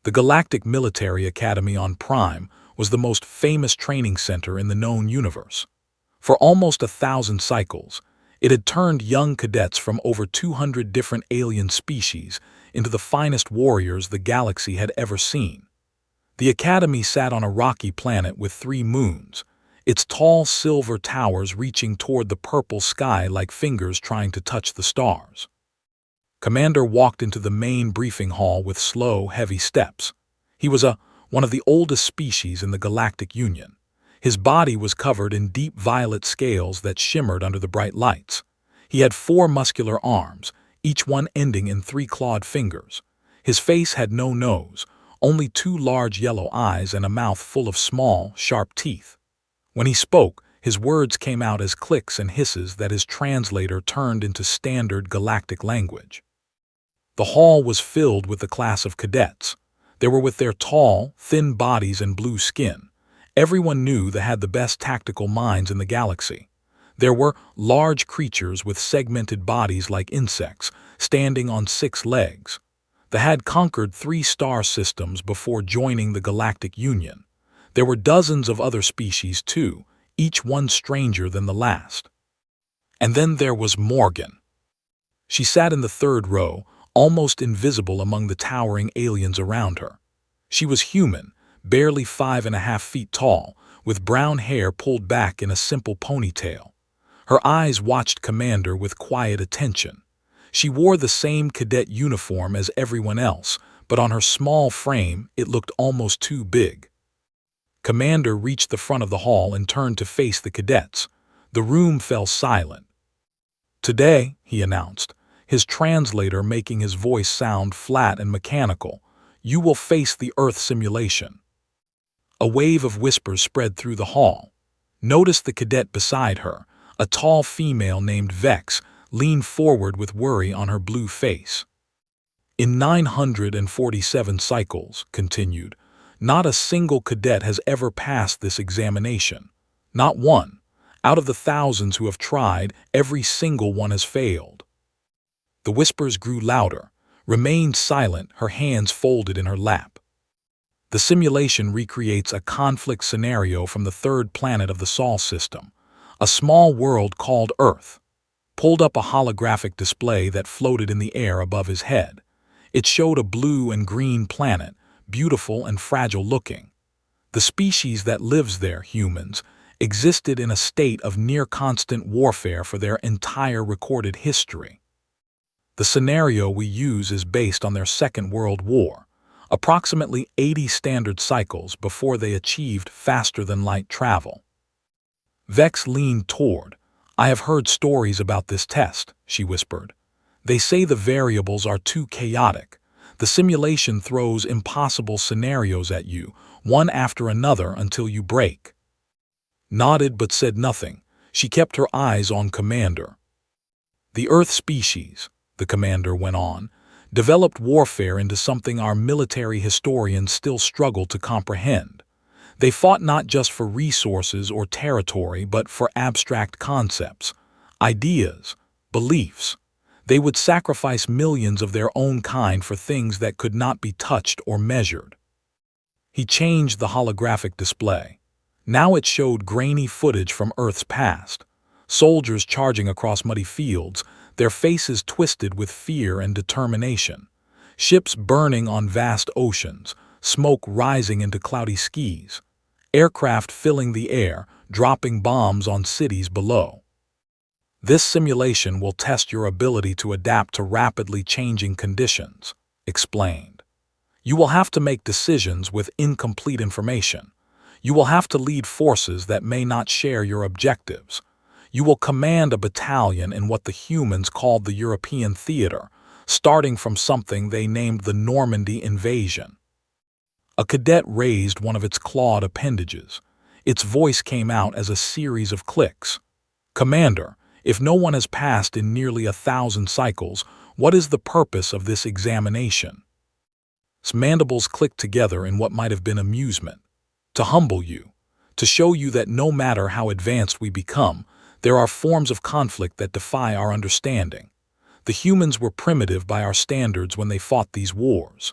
The Galactic Military Academy on Prime was the most famous training center in the known universe. For almost 1,000 cycles, it had turned young cadets from over 200 different alien species into the finest warriors the galaxy had ever seen. The academy sat on a rocky planet with 3 moons, its tall silver towers reaching toward the purple sky like fingers trying to touch the stars. Commander walked into the main briefing hall with slow, heavy steps. He was one of the oldest species in the Galactic Union. His body was covered in deep violet scales that shimmered under the bright lights. He had 4 muscular arms, each one ending in 3 clawed fingers. His face had no nose, only 2 large yellow eyes and a mouth full of small, sharp teeth. When he spoke, his words came out as clicks and hisses that his translator turned into standard galactic language. The hall was filled with the class of cadets. They were with their tall, thin bodies and blue skin. Everyone knew they had the best tactical minds in the galaxy. There were large creatures with segmented bodies like insects, standing on 6 legs. They had conquered 3 star systems before joining the Galactic Union. There were dozens of other species too, each one stranger than the last. And then there was Morgan. She sat in the 3rd row, almost invisible among the towering aliens around her. She was human, barely 5.5 feet tall, with brown hair pulled back in a simple ponytail. Her eyes watched Commander with quiet attention. She wore the same cadet uniform as everyone else, but on her small frame it looked almost too big. Commander reached the front of the hall and turned to face the cadets. The room fell silent. "Today," he announced, his translator making his voice sound flat and mechanical, "you will face the Earth simulation." A wave of whispers spread through the hall. Notice the cadet beside her, a tall female named Vex, leaned forward with worry on her blue face. "In 947 cycles," continued, "not a single cadet has ever passed this examination. Not one. Out of the thousands who have tried, every single one has failed." The whispers grew louder, remained silent, her hands folded in her lap. The simulation recreates a conflict scenario from the 3rd planet of the Sol system, a small world called Earth. Pulled up a holographic display that floated in the air above his head. It showed a blue and green planet, beautiful and fragile looking. The species that lives there, humans, existed in a state of near-constant warfare for their entire recorded history. The scenario we use is based on their Second World War, approximately 80 standard cycles before they achieved faster-than-light travel. Vex leaned toward. "I have heard stories about this test," she whispered. "They say the variables are too chaotic. The simulation throws impossible scenarios at you, one after another until you break." Nodded but said nothing. She kept her eyes on Commander. "The Earth species," the Commander went on, "developed warfare into something our military historians still struggle to comprehend. They fought not just for resources or territory, but for abstract concepts, ideas, beliefs. They would sacrifice millions of their own kind for things that could not be touched or measured." He changed the holographic display. Now it showed grainy footage from Earth's past. Soldiers charging across muddy fields, their faces twisted with fear and determination. Ships burning on vast oceans, smoke rising into cloudy skies. Aircraft filling the air, dropping bombs on cities below. "This simulation will test your ability to adapt to rapidly changing conditions," explained. "You will have to make decisions with incomplete information. You will have to lead forces that may not share your objectives. You will command a battalion in what the humans called the European theater, starting from something they named the Normandy invasion." A cadet raised one of its clawed appendages. Its voice came out as a series of clicks. "Commander, if no one has passed in nearly 1,000 cycles, what is the purpose of this examination?" His mandibles clicked together in what might have been amusement. "To humble you, to show you that no matter how advanced we become, there are forms of conflict that defy our understanding. The humans were primitive by our standards when they fought these wars.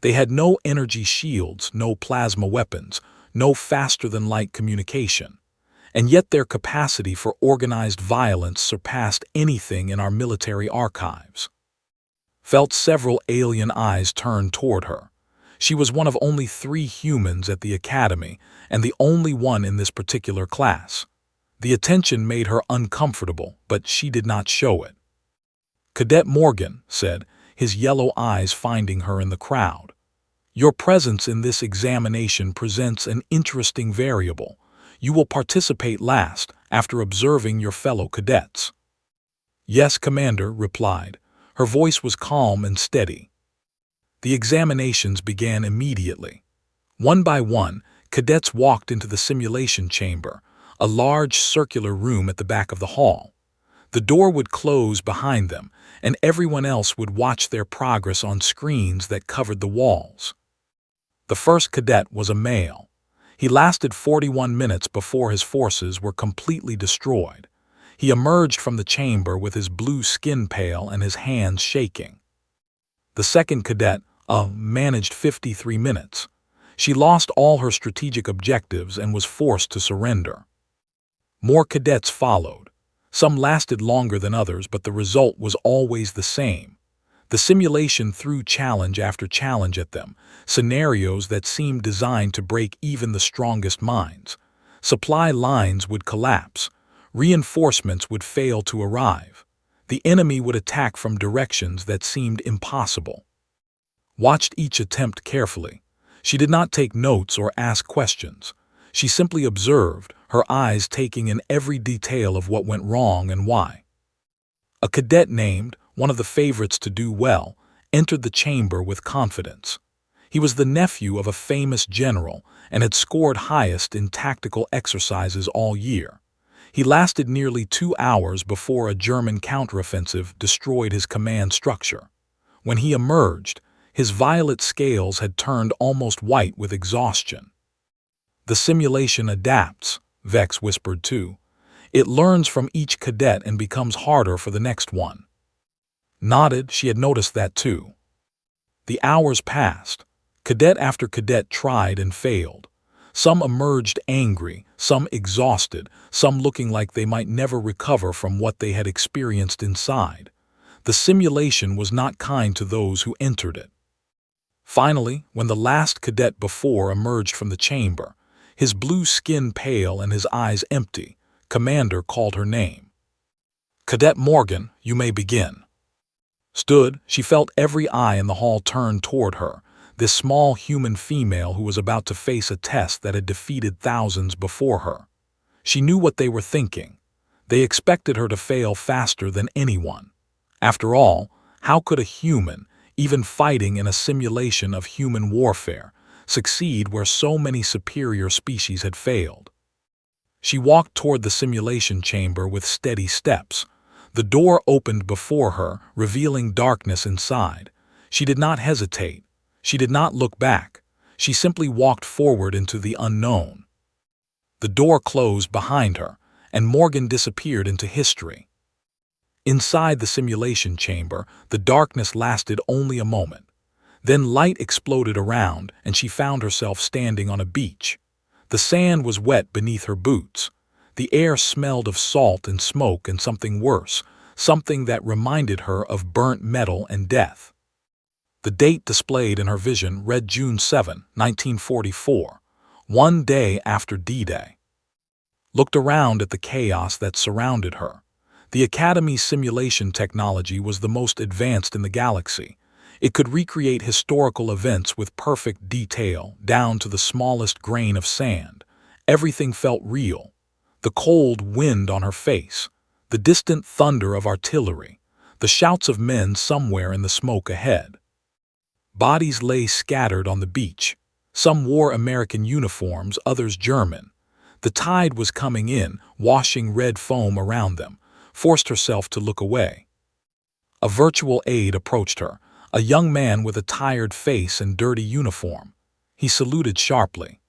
They had no energy shields, no plasma weapons, no faster-than-light communication. And yet their capacity for organized violence surpassed anything in our military archives. Felt several alien eyes turned toward her. She was one of only 3 humans at the academy, and the only one in this particular class. The attention made her uncomfortable, but she did not show it. "Cadet Morgan," said, his yellow eyes finding her in the crowd. "Your presence in this examination presents an interesting variable. You will participate last, after observing your fellow cadets." "Yes, Commander," replied. Her voice was calm and steady. The examinations began immediately. One by one, cadets walked into the simulation chamber, a large circular room at the back of the hall. The door would close behind them, and everyone else would watch their progress on screens that covered the walls. The first cadet was a male. He lasted 41 minutes before his forces were completely destroyed. He emerged from the chamber with his blue skin pale and his hands shaking. The second cadet, managed 53 minutes. She lost all her strategic objectives and was forced to surrender. More cadets followed. Some lasted longer than others, but the result was always the same. The simulation threw challenge after challenge at them, scenarios that seemed designed to break even the strongest minds. Supply lines would collapse. Reinforcements would fail to arrive. The enemy would attack from directions that seemed impossible. Watched each attempt carefully. She did not take notes or ask questions. She simply observed, her eyes taking in every detail of what went wrong and why. A cadet named, one of the favorites to do well, entered the chamber with confidence. He was the nephew of a famous general and had scored highest in tactical exercises all year. He lasted nearly 2 hours before a German counteroffensive destroyed his command structure. When he emerged, his violet scales had turned almost white with exhaustion. "The simulation adapts," Vex whispered too. "It learns from each cadet and becomes harder for the next one." Nodded, she had noticed that too. The hours passed. Cadet after cadet tried and failed. Some emerged angry, some exhausted, some looking like they might never recover from what they had experienced inside. The simulation was not kind to those who entered it. Finally, when the last cadet before emerged from the chamber, his blue skin pale and his eyes empty, Commander called her name. "Cadet Morgan, you may begin." Stood, she felt every eye in the hall turned toward her, this small human female who was about to face a test that had defeated thousands before her. She knew what they were thinking. They expected her to fail faster than anyone. After all, how could a human, even fighting in a simulation of human warfare, succeed where so many superior species had failed? She walked toward the simulation chamber with steady steps. The door opened before her, revealing darkness inside. She did not hesitate. She did not look back. She simply walked forward into the unknown. The door closed behind her, and Morgan disappeared into history. Inside the simulation chamber, the darkness lasted only a moment. Then light exploded around, and she found herself standing on a beach. The sand was wet beneath her boots. The air smelled of salt and smoke and something worse, something that reminded her of burnt metal and death. The date displayed in her vision read June 7, 1944, one day after D-Day. Looked around at the chaos that surrounded her. The Academy's simulation technology was the most advanced in the galaxy. It could recreate historical events with perfect detail, down to the smallest grain of sand. Everything felt real. The cold wind on her face, the distant thunder of artillery, the shouts of men somewhere in the smoke ahead. Bodies lay scattered on the beach. Some wore American uniforms, others German. The tide was coming in, washing red foam around them, forced herself to look away. A virtual aide approached her, a young man with a tired face and dirty uniform. He saluted sharply.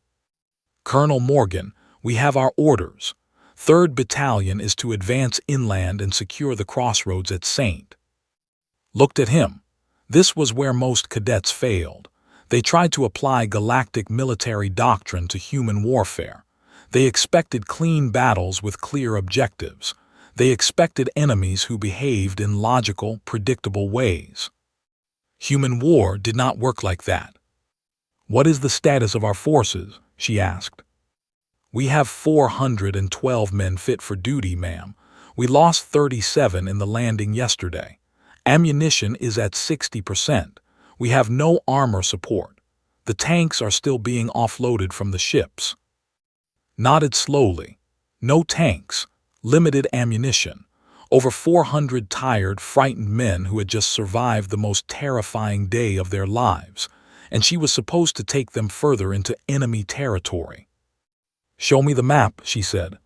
"Colonel Morgan, we have our orders. 3rd Battalion is to advance inland and secure the crossroads at St." Looked at him. This was where most cadets failed. They tried to apply galactic military doctrine to human warfare. They expected clean battles with clear objectives. They expected enemies who behaved in logical, predictable ways. Human war did not work like that. "What is the status of our forces?" she asked. "We have 412 men fit for duty, ma'am. We lost 37 in the landing yesterday. Ammunition is at 60%. We have no armor support. The tanks are still being offloaded from the ships." Nodded slowly. No tanks. Limited ammunition. Over 400 tired, frightened men who had just survived the most terrifying day of their lives, and she was supposed to take them further into enemy territory. "Show me the map," she said.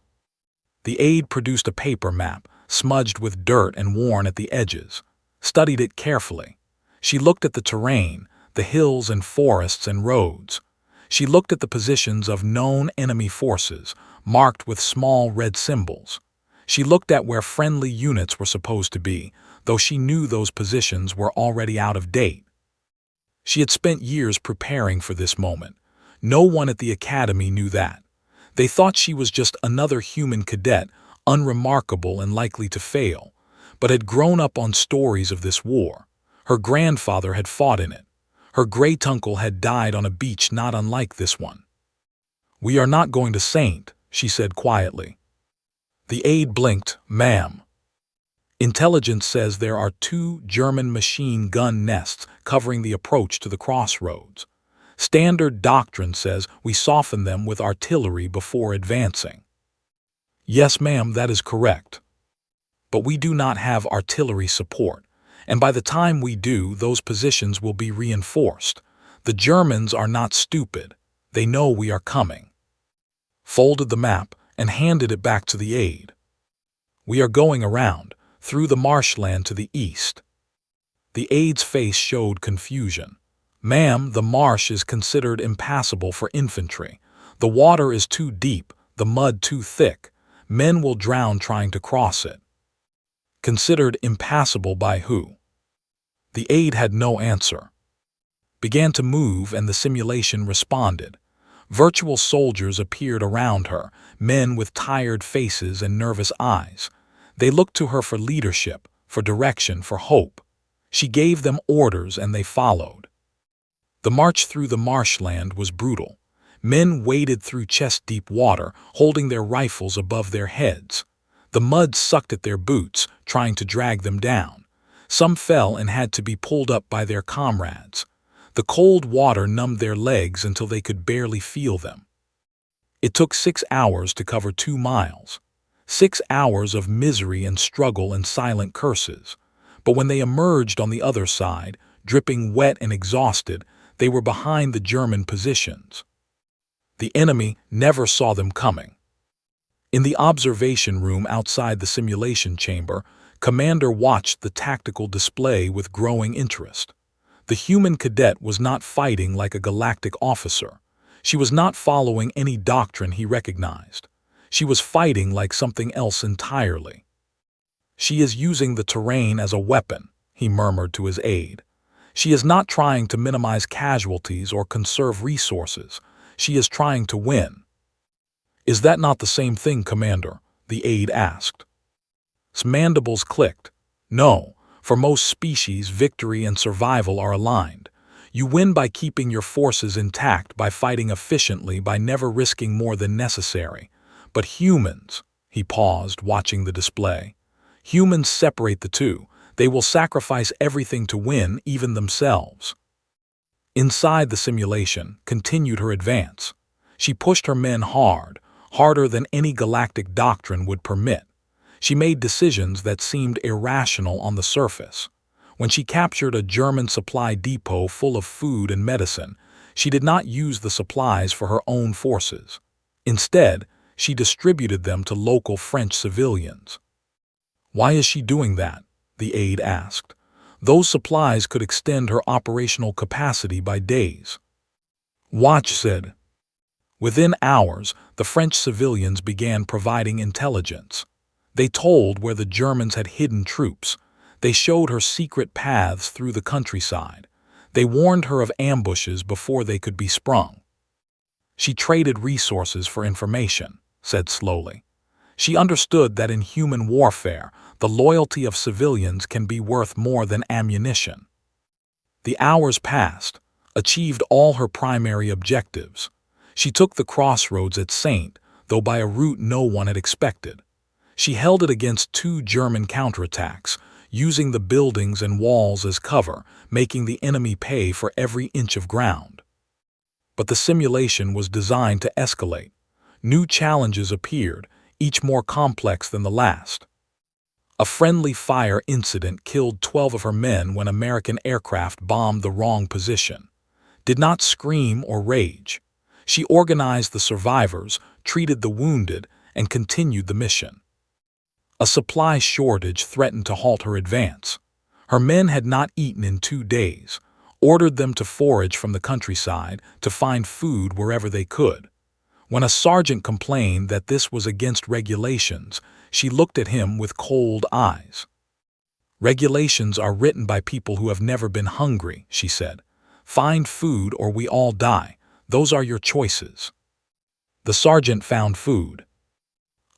The aide produced a paper map, smudged with dirt and worn at the edges. Studied it carefully. She looked at the terrain, the hills and forests and roads. She looked at the positions of known enemy forces, marked with small red symbols. She looked at where friendly units were supposed to be, though she knew those positions were already out of date. She had spent years preparing for this moment. No one at the academy knew that. They thought she was just another human cadet, unremarkable and likely to fail, but had grown up on stories of this war. Her grandfather had fought in it. Her great-uncle had died on a beach not unlike this one. "We are not going to Saint," she said quietly. The aide blinked. "Ma'am. Intelligence says there are 2 German machine gun nests covering the approach to the crossroads. Standard doctrine says we soften them with artillery before advancing." "Yes, ma'am, that is correct. But we do not have artillery support, and by the time we do, those positions will be reinforced. The Germans are not stupid. They know we are coming." Folded the map and handed it back to the aide. "We are going around, through the marshland to the east." The aide's face showed confusion. "Ma'am, the marsh is considered impassable for infantry. The water is too deep, the mud too thick. Men will drown trying to cross it." "Considered impassable by who?" The aide had no answer. Began to move, and the simulation responded. Virtual soldiers appeared around her, men with tired faces and nervous eyes. They looked to her for leadership, for direction, for hope. She gave them orders and they followed. The march through the marshland was brutal. Men waded through chest-deep water, holding their rifles above their heads. The mud sucked at their boots, trying to drag them down. Some fell and had to be pulled up by their comrades. The cold water numbed their legs until they could barely feel them. It took 6 hours to cover 2 miles. 6 hours of misery and struggle and silent curses. But when they emerged on the other side, dripping wet and exhausted, they were behind the German positions. The enemy never saw them coming. In the observation room outside the simulation chamber, Commander watched the tactical display with growing interest. The human cadet was not fighting like a galactic officer. She was not following any doctrine he recognized. She was fighting like something else entirely. "She is using the terrain as a weapon," he murmured to his aide. "She is not trying to minimize casualties or conserve resources. She is trying to win." "Is that not the same thing, Commander?" the aide asked. His mandibles clicked. "No, for most species, victory and survival are aligned. You win by keeping your forces intact, by fighting efficiently, by never risking more than necessary. But humans," he paused, watching the display, "humans separate the two. They will sacrifice everything to win, even themselves." Inside the simulation, continued her advance. She pushed her men hard, harder than any galactic doctrine would permit. She made decisions that seemed irrational on the surface. When she captured a German supply depot full of food and medicine, she did not use the supplies for her own forces. Instead, she distributed them to local French civilians. "Why is she doing that?" the aide asked. "Those supplies could extend her operational capacity by days." Watch said. Within hours, the French civilians began providing intelligence. They told where the Germans had hidden troops. They showed her secret paths through the countryside. They warned her of ambushes before they could be sprung. She traded resources for information, said slowly. She understood that in human warfare, the loyalty of civilians can be worth more than ammunition. The hours passed, achieved all her primary objectives. She took the crossroads at Saint, though by a route no one had expected. She held it against 2 German counterattacks, using the buildings and walls as cover, making the enemy pay for every inch of ground. But the simulation was designed to escalate. New challenges appeared, each more complex than the last. A friendly fire incident killed 12 of her men when American aircraft bombed the wrong position. Did not scream or rage. She organized the survivors, treated the wounded, and continued the mission. A supply shortage threatened to halt her advance. Her men had not eaten in 2 days, ordered them to forage from the countryside to find food wherever they could. When a sergeant complained that this was against regulations, she looked at him with cold eyes. "Regulations are written by people who have never been hungry," she said. "Find food or we all die. Those are your choices." The sergeant found food.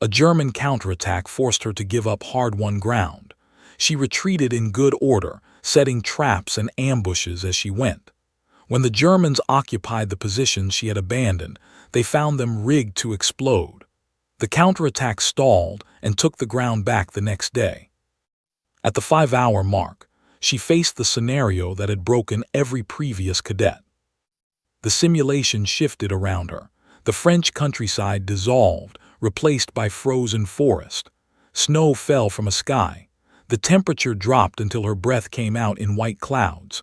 A German counterattack forced her to give up hard-won ground. She retreated in good order, setting traps and ambushes as she went. When the Germans occupied the positions she had abandoned, they found them rigged to explode. The counterattack stalled and took the ground back the next day. At the 5-hour mark, she faced the scenario that had broken every previous cadet. The simulation shifted around her. The French countryside dissolved, replaced by frozen forest. Snow fell from a sky. The temperature dropped until her breath came out in white clouds.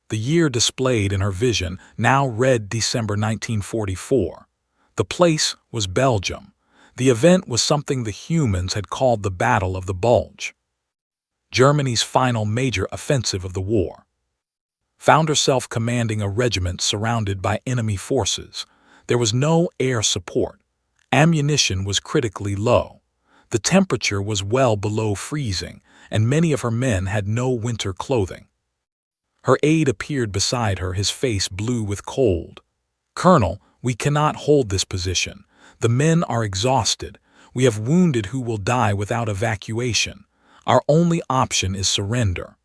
The year displayed in her vision now read December 1944. The place was Belgium. The event was something the humans had called the Battle of the Bulge. Germany's final major offensive of the war. Found herself commanding a regiment surrounded by enemy forces. There was no air support. Ammunition was critically low. The temperature was well below freezing, and many of her men had no winter clothing. Her aide appeared beside her, his face blue with cold. "Colonel, we cannot hold this position. The men are exhausted. We have wounded who will die without evacuation. Our only option is surrender."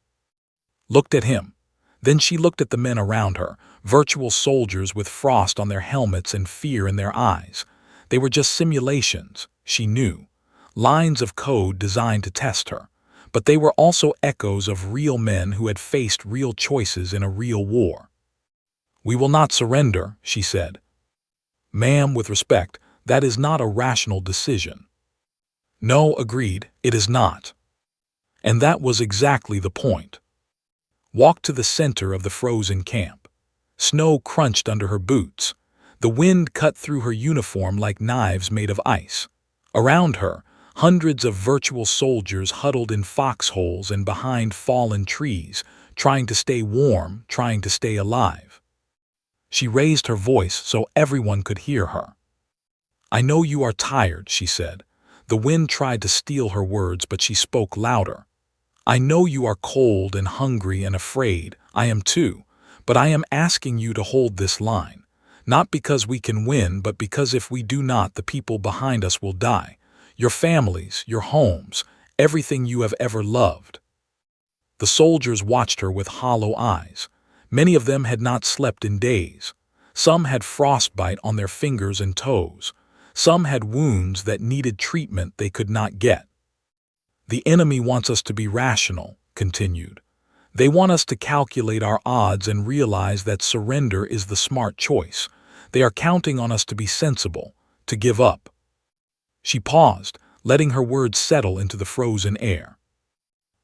Looked at him. Then she looked at the men around her, virtual soldiers with frost on their helmets and fear in their eyes. They were just simulations, she knew. Lines of code designed to test her. But they were also echoes of real men who had faced real choices in a real war. "We will not surrender," she said. "Ma'am, with respect, that is not a rational decision." "No," agreed, "it is not." And that was exactly the point. Walked to the center of the frozen camp. Snow crunched under her boots. The wind cut through her uniform like knives made of ice. Around her, hundreds of virtual soldiers huddled in foxholes and behind fallen trees, trying to stay warm, trying to stay alive. She raised her voice so everyone could hear her. "I know you are tired," she said. The wind tried to steal her words, but she spoke louder. "I know you are cold and hungry and afraid. I am too. But I am asking you to hold this line. Not because we can win, but because if we do not, the people behind us will die. Your families, your homes, everything you have ever loved." The soldiers watched her with hollow eyes. Many of them had not slept in days. Some had frostbite on their fingers and toes. Some had wounds that needed treatment they could not get. "The enemy wants us to be rational," continued. "They want us to calculate our odds and realize that surrender is the smart choice. They are counting on us to be sensible, to give up." She paused, letting her words settle into the frozen air.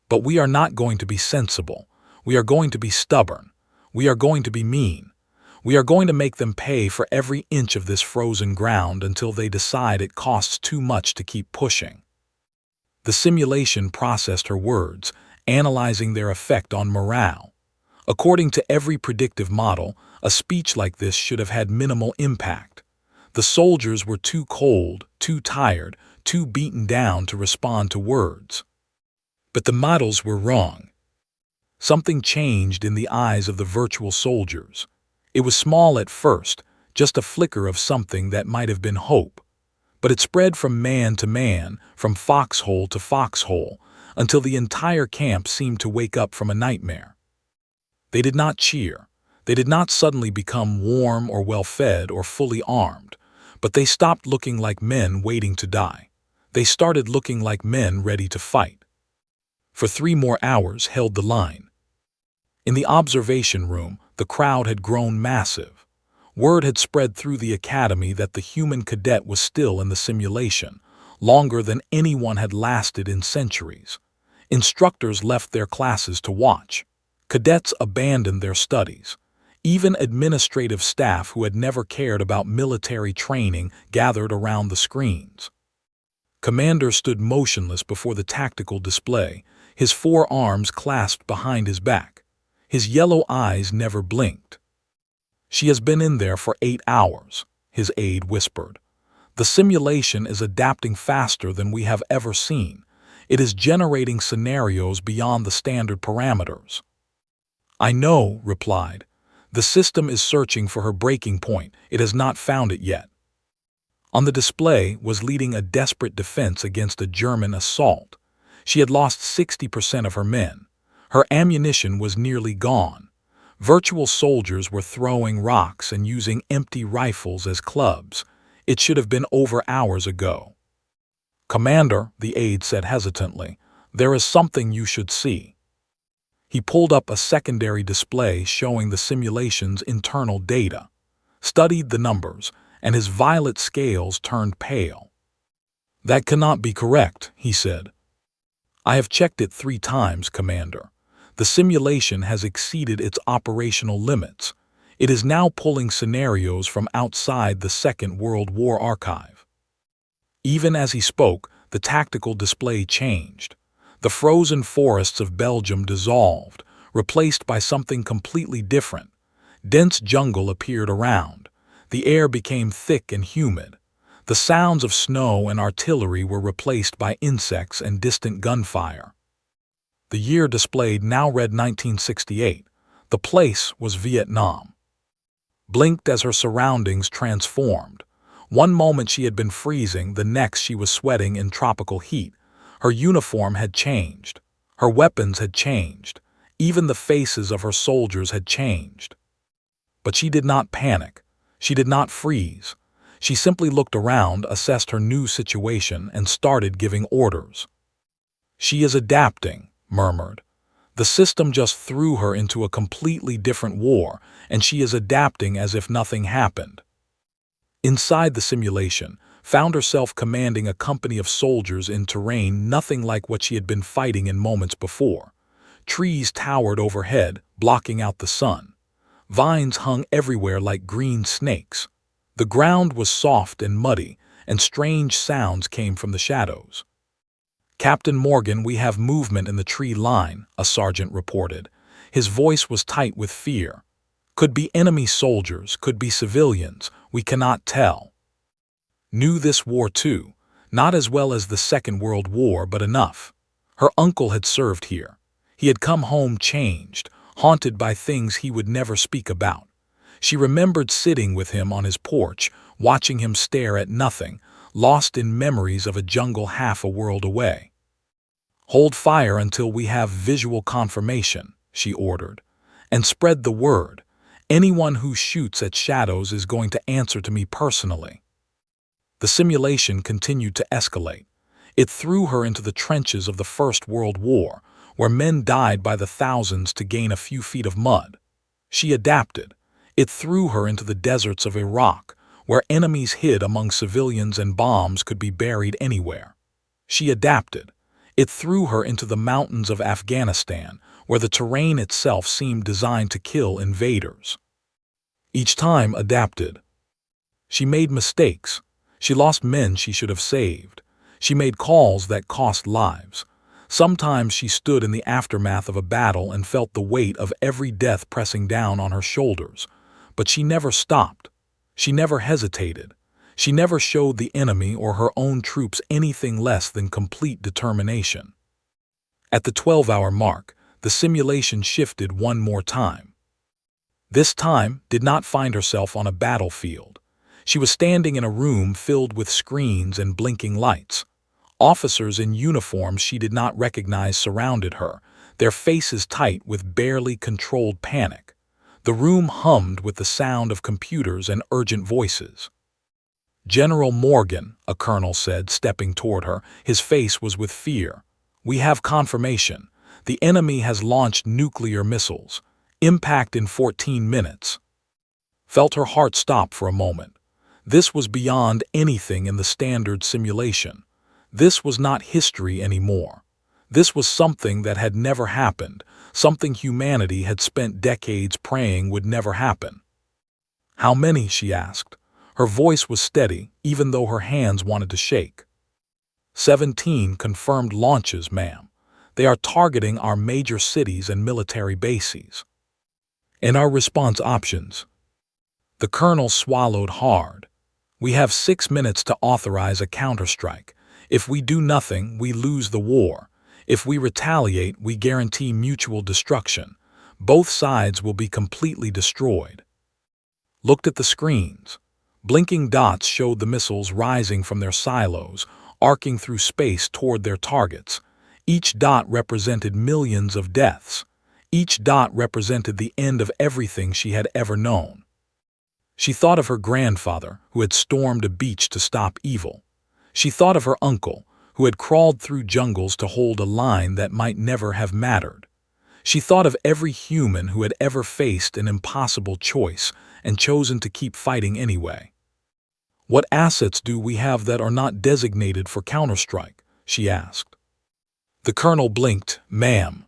"But we are not going to be sensible. We are going to be stubborn. We are going to be mean. We are going to make them pay for every inch of this frozen ground until they decide it costs too much to keep pushing." The simulation processed her words, analyzing their effect on morale. According to every predictive model, a speech like this should have had minimal impact. The soldiers were too cold, too tired, too beaten down to respond to words. But the models were wrong. Something changed in the eyes of the virtual soldiers. It was small at first, just a flicker of something that might have been hope. But it spread from man to man, from foxhole to foxhole, until the entire camp seemed to wake up from a nightmare. They did not cheer. They did not suddenly become warm or well-fed or fully armed, but they stopped looking like men waiting to die. They started looking like men ready to fight. For 3 more hours held the line. In the observation room, the crowd had grown massive. Word had spread through the academy that the human cadet was still in the simulation, longer than anyone had lasted in centuries. Instructors left their classes to watch. Cadets abandoned their studies. Even administrative staff who had never cared about military training gathered around the screens. Commander stood motionless before the tactical display, his 4 arms clasped behind his back. His yellow eyes never blinked. "She has been in there for 8 hours, his aide whispered. "The simulation is adapting faster than we have ever seen. It is generating scenarios beyond the standard parameters." "I know," replied. "The system is searching for her breaking point. It has not found it yet." On the display was leading a desperate defense against a German assault. She had lost 60% of her men. Her ammunition was nearly gone. Virtual soldiers were throwing rocks and using empty rifles as clubs. It should have been over hours ago. "Commander," the aide said hesitantly, "there is something you should see." He pulled up a secondary display showing the simulation's internal data, studied the numbers, and his violet scales turned pale. "That cannot be correct," he said. "I have checked it 3 times, Commander. The simulation has exceeded its operational limits. It is now pulling scenarios from outside the Second World War archive." Even as he spoke, the tactical display changed. The frozen forests of Belgium dissolved, replaced by something completely different. Dense jungle appeared around. The air became thick and humid. The sounds of snow and artillery were replaced by insects and distant gunfire. The year displayed now read 1968. The place was Vietnam. Blinked as her surroundings transformed. One moment she had been freezing, the next she was sweating in tropical heat. Her uniform had changed. Her weapons had changed. Even the faces of her soldiers had changed. But she did not panic. She did not freeze. She simply looked around, assessed her new situation, and started giving orders. "She is adapting," murmured. "The system just threw her into a completely different war, and she is adapting as if nothing happened." Inside the simulation, found herself commanding a company of soldiers in terrain nothing like what she had been fighting in moments before. Trees towered overhead, blocking out the sun. Vines hung everywhere like green snakes. The ground was soft and muddy, and strange sounds came from the shadows. "Captain Morgan, we have movement in the tree line," a sergeant reported. His voice was tight with fear. "Could be enemy soldiers, could be civilians, we cannot tell." Knew this war too, not as well as the Second World War, but enough. Her uncle had served here. He had come home changed, haunted by things he would never speak about. She remembered sitting with him on his porch, watching him stare at nothing, lost in memories of a jungle half a world away. "Hold fire until we have visual confirmation," she ordered, "and spread the word. Anyone who shoots at shadows is going to answer to me personally." The simulation continued to escalate. It threw her into the trenches of the First World War, where men died by the thousands to gain a few feet of mud. She adapted. It threw her into the deserts of Iraq, where enemies hid among civilians and bombs could be buried anywhere. She adapted. It threw her into the mountains of Afghanistan, where the terrain itself seemed designed to kill invaders. Each time adapted. She made mistakes. She lost men she should have saved. She made calls that cost lives. Sometimes she stood in the aftermath of a battle and felt the weight of every death pressing down on her shoulders. But she never stopped. She never hesitated. She never showed the enemy or her own troops anything less than complete determination. At the 12-hour mark, the simulation shifted one more time. This time did not find herself on a battlefield. She was standing in a room filled with screens and blinking lights. Officers in uniforms she did not recognize surrounded her, their faces tight with barely controlled panic. The room hummed with the sound of computers and urgent voices. "General Morgan," a colonel said, stepping toward her. His face was with fear. "We have confirmation. The enemy has launched nuclear missiles. Impact in 14 minutes. Felt her heart stop for a moment. This was beyond anything in the standard simulation. This was not history anymore. This was something that had never happened, something humanity had spent decades praying would never happen. "How many?" she asked. Her voice was steady, even though her hands wanted to shake. 17 confirmed launches, ma'am. They are targeting our major cities and military bases. And our response options?" The colonel swallowed hard. "We have 6 minutes to authorize a counterstrike. If we do nothing, we lose the war. If we retaliate, we guarantee mutual destruction. Both sides will be completely destroyed." Looked at the screens. Blinking dots showed the missiles rising from their silos, arcing through space toward their targets. Each dot represented millions of deaths. Each dot represented the end of everything she had ever known. She thought of her grandfather, who had stormed a beach to stop evil. She thought of her uncle, who had crawled through jungles to hold a line that might never have mattered. She thought of every human who had ever faced an impossible choice and chosen to keep fighting anyway. "What assets do we have that are not designated for counterstrike?" she asked. The colonel blinked. "Ma'am.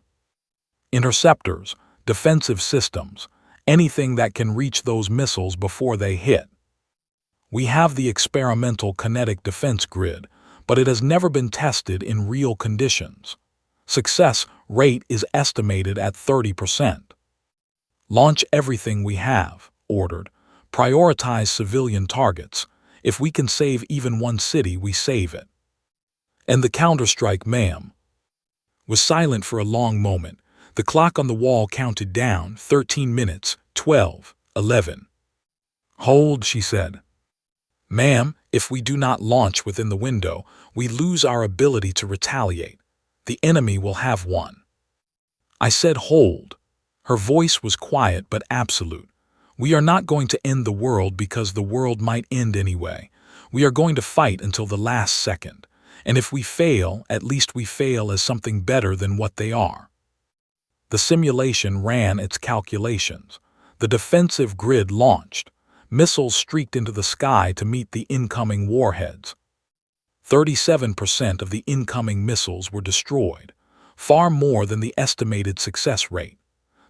Interceptors, defensive systems, anything that can reach those missiles before they hit. We have the experimental kinetic defense grid, but it has never been tested in real conditions. Success rate is estimated at 30%. Launch everything we have," ordered. "Prioritize civilian targets. If we can save even one city, we save it." "And the counterstrike, ma'am?" Was silent for a long moment. The clock on the wall counted down, 13 minutes, 12, 11. "Hold," she said. "Ma'am, if we do not launch within the window, we lose our ability to retaliate. The enemy will have one." I said hold. Her voice was quiet but absolute. "We are not going to end the world because the world might end anyway. We are going to fight until the last second. And if we fail, at least we fail as something better than what they are." The simulation ran its calculations. The defensive grid launched. Missiles streaked into the sky to meet the incoming warheads. 37% of the incoming missiles were destroyed, far more than the estimated success rate.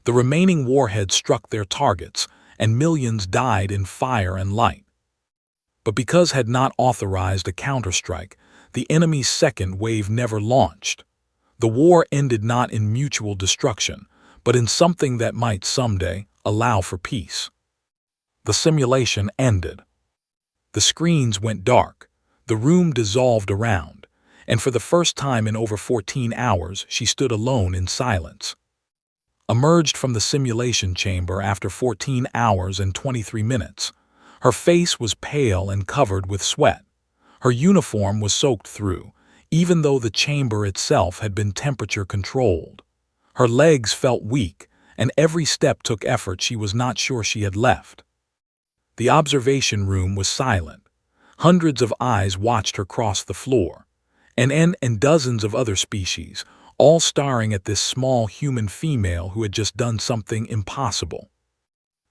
The remaining warheads struck their targets, and millions died in fire and light. But because had not authorized a counterstrike, the enemy's second wave never launched. The war ended not in mutual destruction, but in something that might someday allow for peace. The simulation ended. The screens went dark. The room dissolved around, and for the first time in over 14 hours, she stood alone in silence. Emerged from the simulation chamber after 14 hours and 23 minutes. Her face was pale and covered with sweat. Her uniform was soaked through, even though the chamber itself had been temperature-controlled. Her legs felt weak, and every step took effort she was not sure she had left. The observation room was silent. Hundreds of eyes watched her cross the floor, and dozens of other species, all staring at this small human female who had just done something impossible.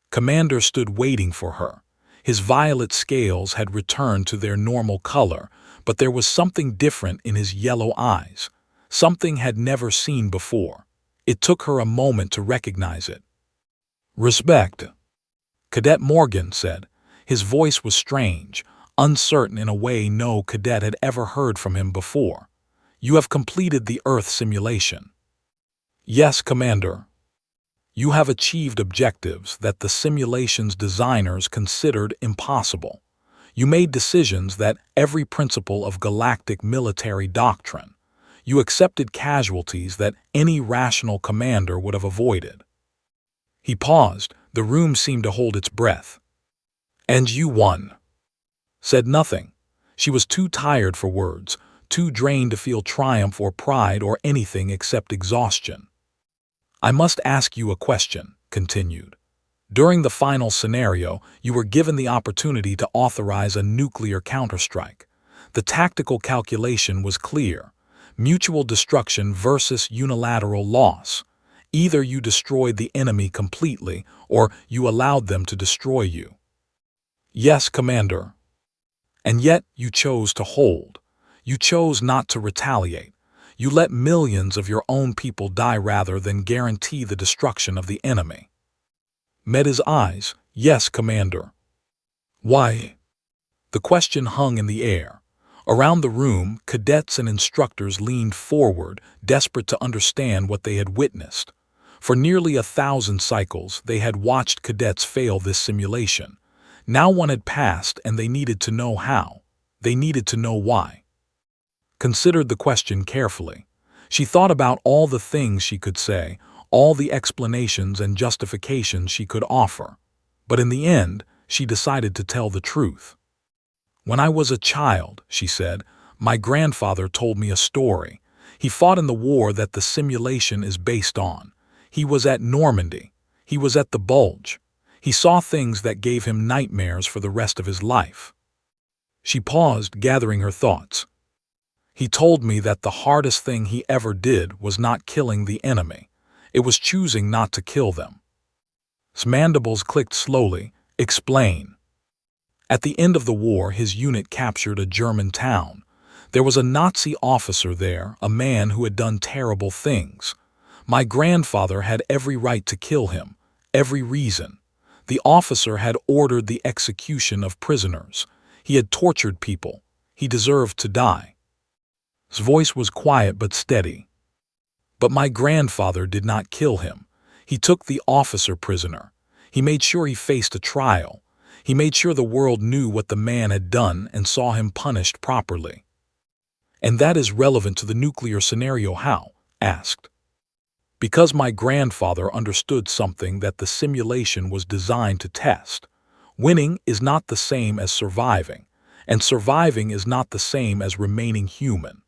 Commander stood waiting for her. His violet scales had returned to their normal color, but there was something different in his yellow eyes, something had never seen before. It took her a moment to recognize it. "Respect," Cadet Morgan said. His voice was strange, uncertain in a way no cadet had ever heard from him before. "You have completed the Earth simulation." "Yes, Commander." "You have achieved objectives that the simulation's designers considered impossible. You made decisions that every principle of galactic military doctrine. You accepted casualties that any rational commander would have avoided. He paused. The room seemed to hold its breath. And you won. Said nothing. She was too tired for words, too drained to feel triumph or pride or anything except exhaustion. I must ask you a question, continued. During the final scenario, you were given the opportunity to authorize a nuclear counterstrike. The tactical calculation was clear: mutual destruction versus unilateral loss. Either you destroyed the enemy completely, or you allowed them to destroy you. Yes, Commander. And yet you chose to hold. You chose not to retaliate. You let millions of your own people die rather than guarantee the destruction of the enemy. Met his eyes. Yes, Commander. Why? The question hung in the air. Around the room, cadets and instructors leaned forward, desperate to understand what they had witnessed. For nearly 1,000 cycles, they had watched cadets fail this simulation. Now one had passed, and they needed to know how. They needed to know why. Considered the question carefully. She thought about all the things she could say, all the explanations and justifications she could offer. But in the end, she decided to tell the truth. When I was a child, she said, my grandfather told me a story. He fought in the war that the simulation is based on. He was at Normandy. He was at the Bulge. He saw things that gave him nightmares for the rest of his life. She paused, gathering her thoughts. He told me that the hardest thing he ever did was not killing the enemy. It was choosing not to kill them. His mandibles clicked slowly. Explain. At the end of the war, his unit captured a German town. There was a Nazi officer there, a man who had done terrible things. My grandfather had every right to kill him, every reason. The officer had ordered the execution of prisoners. He had tortured people. He deserved to die. His voice was quiet but steady. But my grandfather did not kill him. He took the officer prisoner. He made sure he faced a trial. He made sure the world knew what the man had done and saw him punished properly. And that is relevant to the nuclear scenario. How? Asked. Because my grandfather understood something that the simulation was designed to test. Winning is not the same as surviving, and surviving is not the same as remaining human.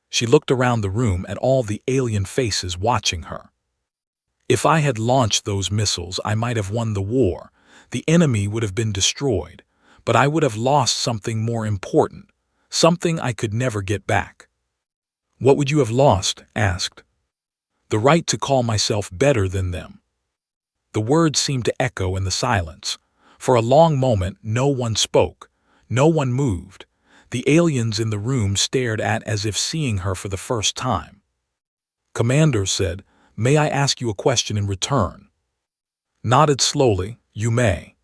She looked around the room at all the alien faces watching her. If I had launched those missiles, I might have won the war. The enemy would have been destroyed, but I would have lost something more important, something I could never get back. What would you have lost? Asked. The right to call myself better than them. The words seemed to echo in the silence. For a long moment, no one spoke. No one moved. The aliens in the room stared at as if seeing her for the first time. Commander said, "May I ask you a question in return?" Nodded slowly, "You may."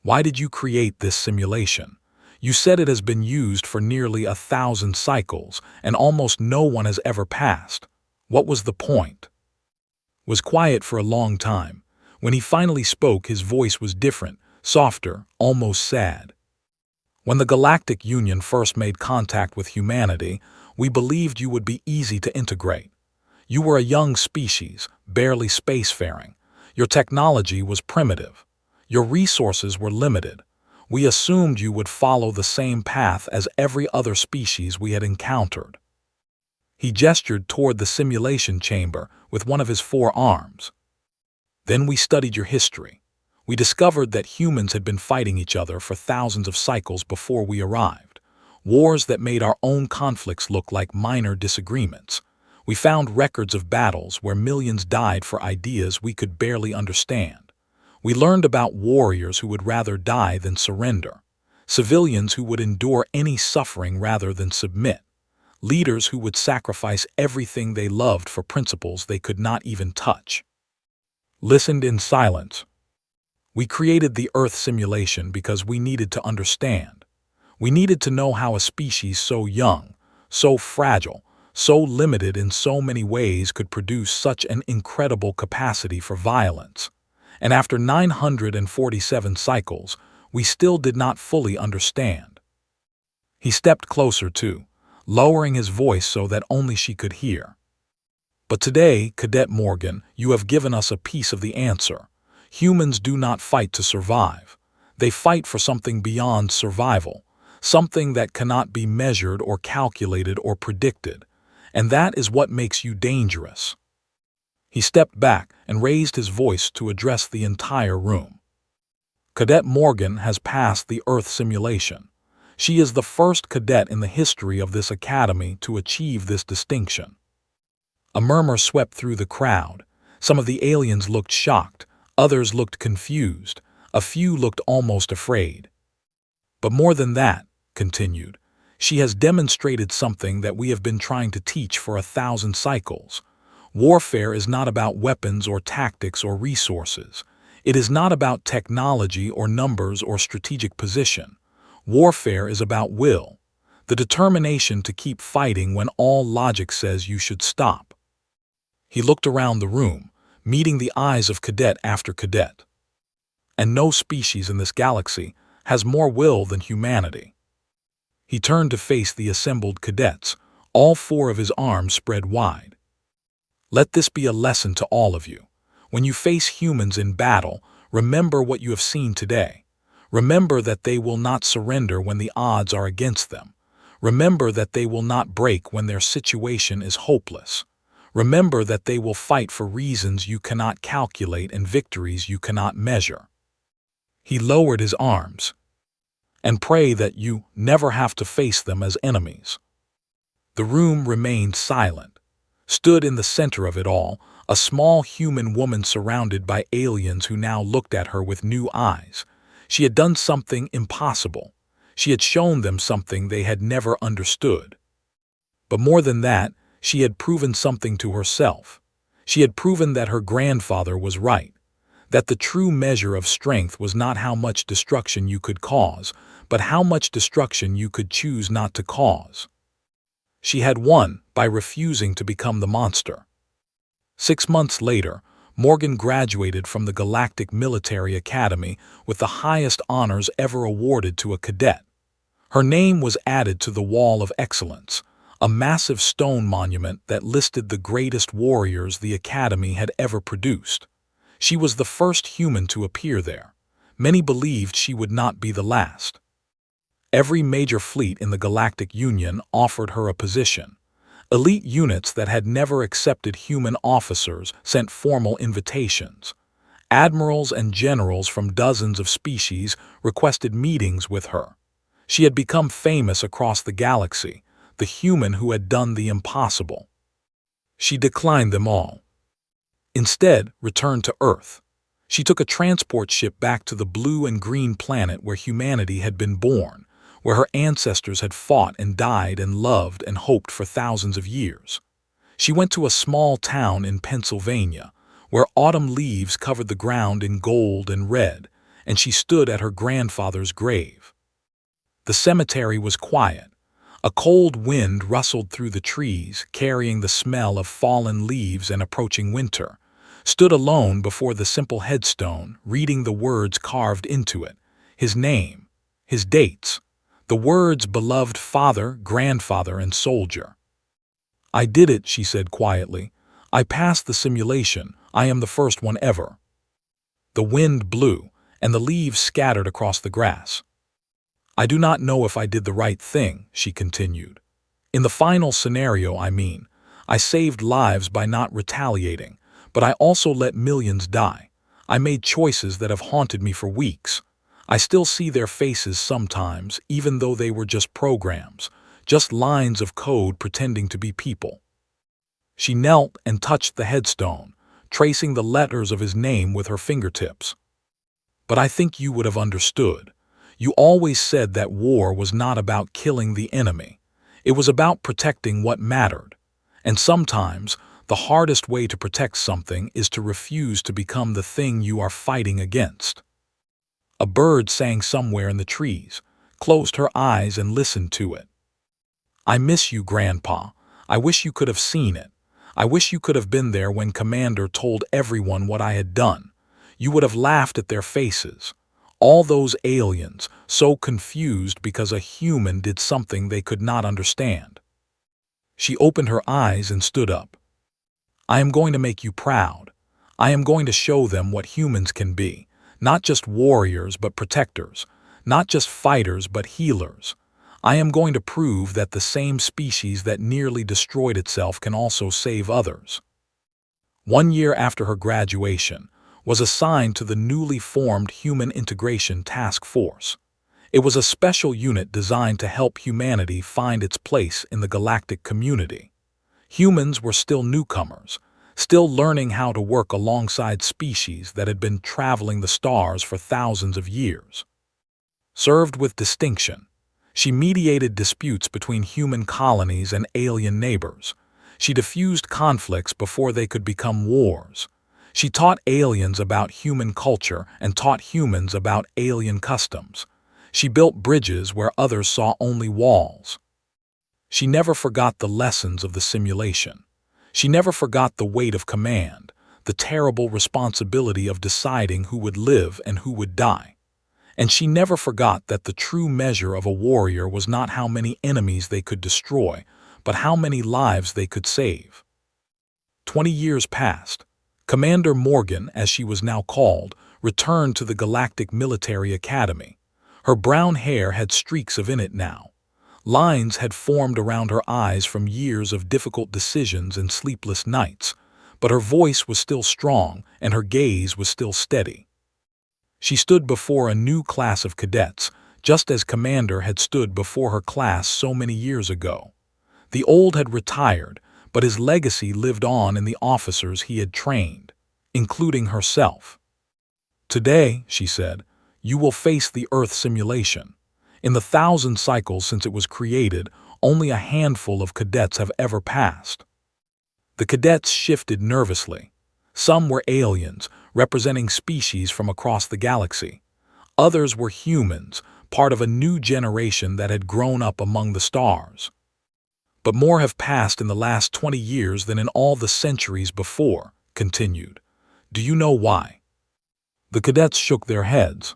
Why did you create this simulation? You said it has been used for nearly 1,000 cycles, and almost no one has ever passed. What was the point? Was quiet for a long time. When he finally spoke, his voice was different, softer, almost sad. When the Galactic Union first made contact with humanity, we believed you would be easy to integrate. You were a young species, barely spacefaring. Your technology was primitive. Your resources were limited. We assumed you would follow the same path as every other species we had encountered. He gestured toward the simulation chamber with one of his 4 arms. Then we studied your history. We discovered that humans had been fighting each other for thousands of cycles before we arrived. Wars that made our own conflicts look like minor disagreements. We found records of battles where millions died for ideas we could barely understand. We learned about warriors who would rather die than surrender. Civilians who would endure any suffering rather than submit. Leaders who would sacrifice everything they loved for principles they could not even touch. Listened in silence. We created the Earth simulation because we needed to understand. We needed to know how a species so young, so fragile, so limited in so many ways could produce such an incredible capacity for violence. And after 947 cycles, we still did not fully understand. He stepped closer too. lowering his voice so that only she could hear. "But today, Cadet Morgan, you have given us a piece of the answer. Humans do not fight to survive. They fight for something beyond survival, something that cannot be measured or calculated or predicted. And that is what makes you dangerous." He stepped back and raised his voice to address the entire room. "Cadet Morgan has passed the Earth simulation. She is the first cadet in the history of this academy to achieve this distinction." A murmur swept through the crowd. Some of the aliens looked shocked, others looked confused, a few looked almost afraid. "But more than that," continued, "she has demonstrated something that we have been trying to teach for 1,000 cycles. Warfare is not about weapons or tactics or resources. It is not about technology or numbers or strategic position. Warfare is about will, the determination to keep fighting when all logic says you should stop." He looked around the room, meeting the eyes of cadet after cadet. "And no species in this galaxy has more will than humanity." He turned to face the assembled cadets, all four of his arms spread wide. "Let this be a lesson to all of you. When you face humans in battle, remember what you have seen today. Remember that they will not surrender when the odds are against them. Remember that they will not break when their situation is hopeless. Remember that they will fight for reasons you cannot calculate and victories you cannot measure." He lowered his arms. "And pray that you never have to face them as enemies." The room remained silent. Stood in the center of it all, a small human woman surrounded by aliens who now looked at her with new eyes. She had done something impossible. She had shown them something they had never understood. But more than that, she had proven something to herself. She had proven that her grandfather was right, that the true measure of strength was not how much destruction you could cause, but how much destruction you could choose not to cause. She had won by refusing to become the monster. 6 months later, Morgan graduated from the Galactic Military Academy with the highest honors ever awarded to a cadet. Her name was added to the Wall of Excellence, a massive stone monument that listed the greatest warriors the Academy had ever produced. She was the first human to appear there. Many believed she would not be the last. Every major fleet in the Galactic Union offered her a position. Elite units that had never accepted human officers sent formal invitations. Admirals and generals from dozens of species requested meetings with her. She had become famous across the galaxy, the human who had done the impossible. She declined them all. Instead, returned to Earth. She took a transport ship back to the blue and green planet where humanity had been born, where her ancestors had fought and died and loved and hoped for thousands of years. She went to a small town in Pennsylvania, where autumn leaves covered the ground in gold and red, and she stood at her grandfather's grave. The cemetery was quiet. A cold wind rustled through the trees, carrying the smell of fallen leaves and approaching winter. Stood alone before the simple headstone, reading the words carved into it, his name, his dates, the words beloved father, grandfather, and soldier. "I did it," she said quietly. "I passed the simulation. I am the first one ever." The wind blew, and the leaves scattered across the grass. "I do not know if I did the right thing," she continued. "In the final scenario, I mean. I saved lives by not retaliating, but I also let millions die. I made choices that have haunted me for weeks. I still see their faces sometimes, even though they were just programs, just lines of code pretending to be people." She knelt and touched the headstone, tracing the letters of his name with her fingertips. "But I think you would have understood. You always said that war was not about killing the enemy. It was about protecting what mattered. And sometimes, the hardest way to protect something is to refuse to become the thing you are fighting against." A bird sang somewhere in the trees, closed her eyes and listened to it. "I miss you, Grandpa. I wish you could have seen it. I wish you could have been there when Commander told everyone what I had done. You would have laughed at their faces. All those aliens, so confused because a human did something they could not understand." She opened her eyes and stood up. I am going to make you proud. I am going to show them what humans can be, not just warriors but protectors, not just fighters but healers. I am going to prove that the same species that nearly destroyed itself can also save others. 1 year after her graduation, was assigned to the newly formed Human Integration Task Force. It was a special unit designed to help humanity find its place in the galactic community. Humans were still newcomers, still learning how to work alongside species that had been traveling the stars for thousands of years. Served with distinction, she mediated disputes between human colonies and alien neighbors. She diffused conflicts before they could become wars. She taught aliens about human culture and taught humans about alien customs. She built bridges where others saw only walls. She never forgot the lessons of the simulation. She never forgot the weight of command, the terrible responsibility of deciding who would live and who would die. And she never forgot that the true measure of a warrior was not how many enemies they could destroy, but how many lives they could save. 20 years passed. Commander Morgan, as she was now called, returned to the Galactic Military Academy. Her brown hair had streaks of it now. Lines had formed around her eyes from years of difficult decisions and sleepless nights, but her voice was still strong and her gaze was still steady. She stood before a new class of cadets, just as Commander had stood before her class so many years ago. The old had retired, but his legacy lived on in the officers he had trained, including herself. Today, she said, you will face the Earth simulation. In the 1,000 cycles since it was created, only a handful of cadets have ever passed. The cadets shifted nervously. Some were aliens, representing species from across the galaxy. Others were humans, part of a new generation that had grown up among the stars. But more have passed in the last 20 years than in all the centuries before, continued. Do you know why? The cadets shook their heads.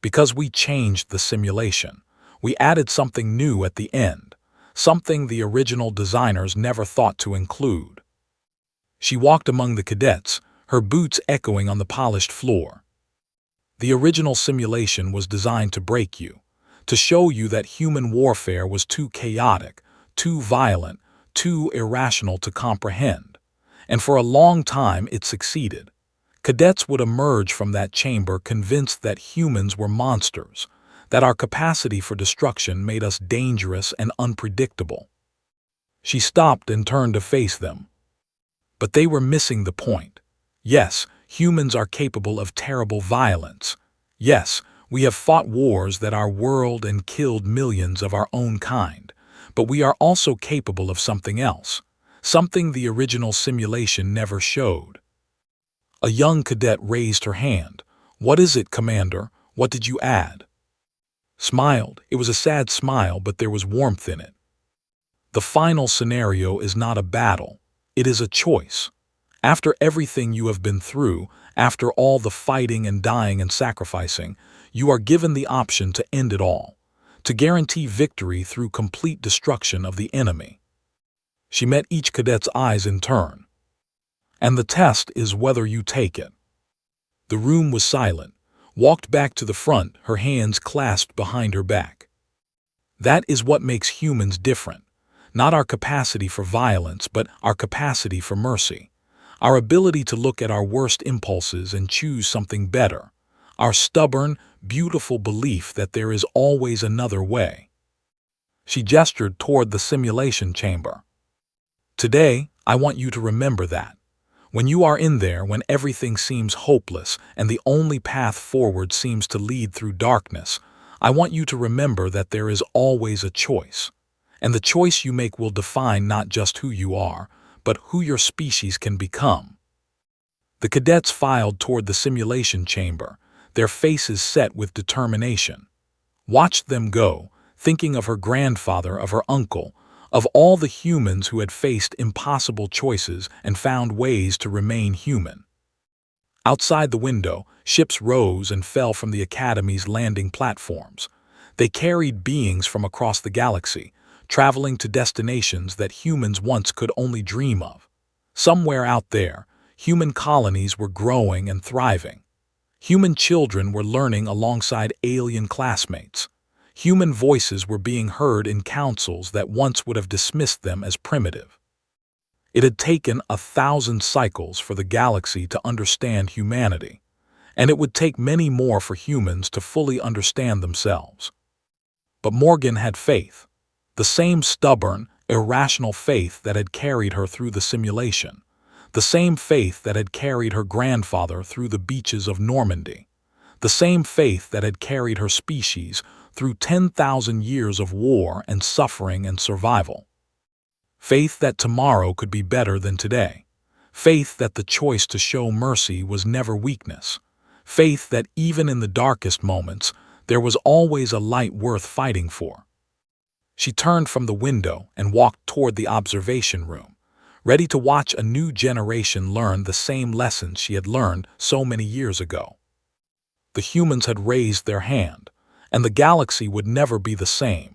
Because we changed the simulation. We added something new at the end, something the original designers never thought to include. She walked among the cadets, her boots echoing on the polished floor. The original simulation was designed to break you, to show you that human warfare was too chaotic, too violent, too irrational to comprehend. And for a long time it succeeded. Cadets would emerge from that chamber convinced that humans were monsters, that our capacity for destruction made us dangerous and unpredictable. She stopped and turned to face them. But they were missing the point. Yes, humans are capable of terrible violence. Yes, we have fought wars that our world and killed millions of our own kind. But we are also capable of something else, something the original simulation never showed. A young cadet raised her hand. What is it, Commander? What did you add? Smiled. It was a sad smile, but there was warmth in it. The final scenario is not a battle. It is a choice. After everything you have been through, after all the fighting and dying and sacrificing, you are given the option to end it all, to guarantee victory through complete destruction of the enemy. She met each cadet's eyes in turn. And the test is whether you take it. The room was silent, walked back to the front, her hands clasped behind her back. That is what makes humans different. Not our capacity for violence, but our capacity for mercy. Our ability to look at our worst impulses and choose something better. Our stubborn, beautiful belief that there is always another way. She gestured toward the simulation chamber. Today, I want you to remember that. When you are in there, when everything seems hopeless and the only path forward seems to lead through darkness, I want you to remember that there is always a choice. And the choice you make will define not just who you are, but who your species can become. The cadets filed toward the simulation chamber, their faces set with determination. Watched them go, thinking of her grandfather, of her uncle, of all the humans who had faced impossible choices and found ways to remain human. Outside the window, ships rose and fell from the Academy's landing platforms. They carried beings from across the galaxy, traveling to destinations that humans once could only dream of. Somewhere out there, human colonies were growing and thriving. Human children were learning alongside alien classmates. Human voices were being heard in councils that once would have dismissed them as primitive. It had taken 1,000 cycles for the galaxy to understand humanity, and it would take many more for humans to fully understand themselves. But Morgan had faith, the same stubborn, irrational faith that had carried her through the simulation, the same faith that had carried her grandfather through the beaches of Normandy, the same faith that had carried her species through 10,000 years of war and suffering and survival. Faith that tomorrow could be better than today. Faith that the choice to show mercy was never weakness. Faith that even in the darkest moments, there was always a light worth fighting for. She turned from the window and walked toward the observation room, ready to watch a new generation learn the same lessons she had learned so many years ago. The humans had raised their hand, and the galaxy would never be the same.